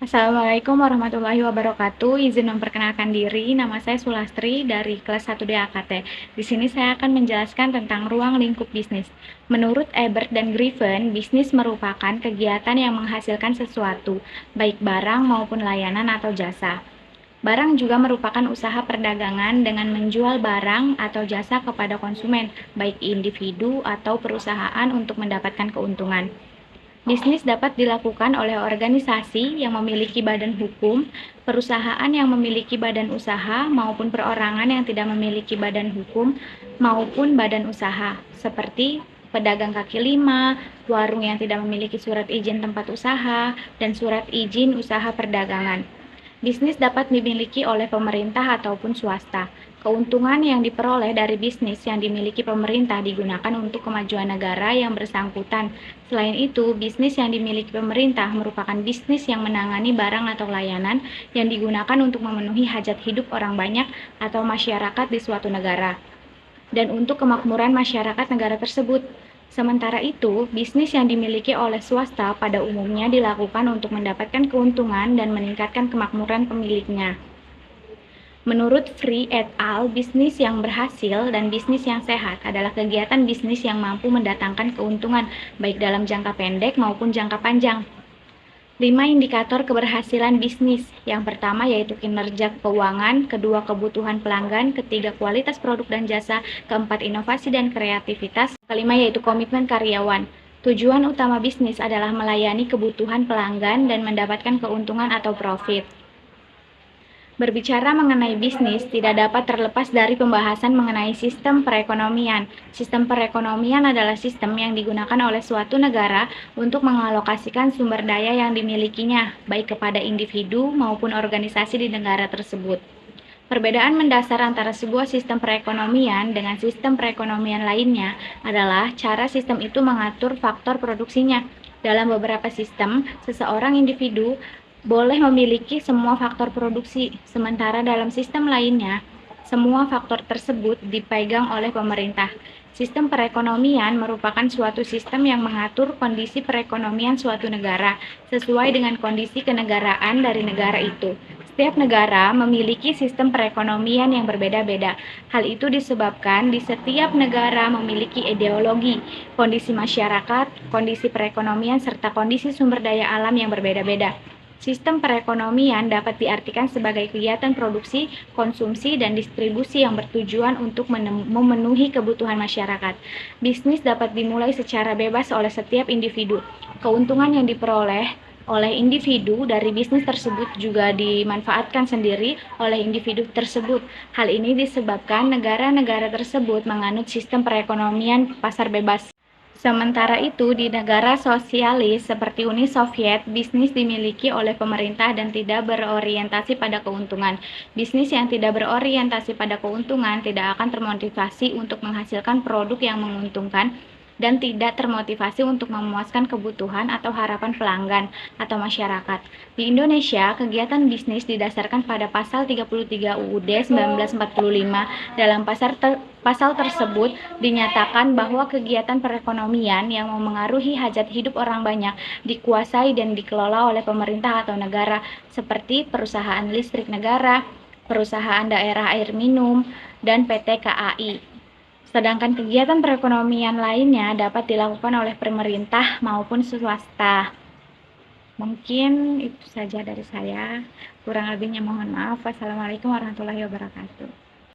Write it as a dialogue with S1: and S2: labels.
S1: Assalamualaikum warahmatullahi wabarakatuh. Izin memperkenalkan diri, nama saya Sulastri dari kelas 1D AKT. Di sini saya akan menjelaskan tentang ruang lingkup bisnis. Menurut Ebert dan Griffin, bisnis merupakan kegiatan yang menghasilkan sesuatu, baik barang maupun layanan atau jasa. Barang juga merupakan usaha perdagangan dengan menjual barang atau jasa kepada konsumen, baik individu atau perusahaan untuk mendapatkan keuntungan. Bisnis dapat dilakukan oleh organisasi yang memiliki badan hukum, perusahaan yang memiliki badan usaha, maupun perorangan yang tidak memiliki badan hukum maupun badan usaha, seperti pedagang kaki lima, warung yang tidak memiliki surat izin tempat usaha, dan surat izin usaha perdagangan. Bisnis dapat dimiliki oleh pemerintah ataupun swasta. Keuntungan yang diperoleh dari bisnis yang dimiliki pemerintah digunakan untuk kemajuan negara yang bersangkutan. Selain itu, bisnis yang dimiliki pemerintah merupakan bisnis yang menangani barang atau layanan yang digunakan untuk memenuhi hajat hidup orang banyak atau masyarakat di suatu negara, dan untuk kemakmuran masyarakat negara tersebut. Sementara itu, bisnis yang dimiliki oleh swasta pada umumnya dilakukan untuk mendapatkan keuntungan dan meningkatkan kemakmuran pemiliknya. Menurut Free et al., bisnis yang berhasil dan bisnis yang sehat adalah kegiatan bisnis yang mampu mendatangkan keuntungan baik dalam jangka pendek maupun jangka panjang. 5 indikator keberhasilan bisnis. Yang pertama yaitu kinerja keuangan, kedua kebutuhan pelanggan, ketiga kualitas produk dan jasa, keempat inovasi dan kreativitas, kelima yaitu komitmen karyawan. Tujuan utama bisnis adalah melayani kebutuhan pelanggan dan mendapatkan keuntungan atau profit. Berbicara mengenai bisnis tidak dapat terlepas dari pembahasan mengenai sistem perekonomian. Sistem perekonomian adalah sistem yang digunakan oleh suatu negara untuk mengalokasikan sumber daya yang dimilikinya, baik kepada individu maupun organisasi di negara tersebut. Perbedaan mendasar antara sebuah sistem perekonomian dengan sistem perekonomian lainnya adalah cara sistem itu mengatur faktor produksinya. Dalam beberapa sistem, seseorang individu boleh memiliki semua faktor produksi, sementara dalam sistem lainnya, semua faktor tersebut dipegang oleh pemerintah. Sistem perekonomian merupakan suatu sistem yang mengatur kondisi perekonomian suatu negara sesuai dengan kondisi kenegaraan dari negara itu. Setiap negara memiliki sistem perekonomian yang berbeda-beda. Hal itu disebabkan di setiap negara memiliki ideologi, kondisi masyarakat, kondisi perekonomian, serta kondisi sumber daya alam yang berbeda-beda. Sistem perekonomian dapat diartikan sebagai kegiatan produksi, konsumsi, dan distribusi yang bertujuan untuk memenuhi kebutuhan masyarakat. Bisnis dapat dimulai secara bebas oleh setiap individu. Keuntungan yang diperoleh oleh individu dari bisnis tersebut juga dimanfaatkan sendiri oleh individu tersebut. Hal ini disebabkan negara-negara tersebut menganut sistem perekonomian pasar bebas. Sementara itu, di negara sosialis seperti Uni Soviet, bisnis dimiliki oleh pemerintah dan tidak berorientasi pada keuntungan. Bisnis yang tidak berorientasi pada keuntungan tidak akan termotivasi untuk menghasilkan produk yang menguntungkan dan tidak termotivasi untuk memuaskan kebutuhan atau harapan pelanggan atau masyarakat. Di Indonesia, kegiatan bisnis didasarkan pada Pasal 33 UUD 1945. Dalam pasal tersebut dinyatakan bahwa kegiatan perekonomian yang memengaruhi hajat hidup orang banyak dikuasai dan dikelola oleh pemerintah atau negara, seperti perusahaan listrik negara, perusahaan daerah air minum, dan PT KAI. Sedangkan kegiatan perekonomian lainnya dapat dilakukan oleh pemerintah maupun swasta. Mungkin itu saja dari saya. Kurang lebihnya mohon maaf. Wassalamualaikum warahmatullahi wabarakatuh.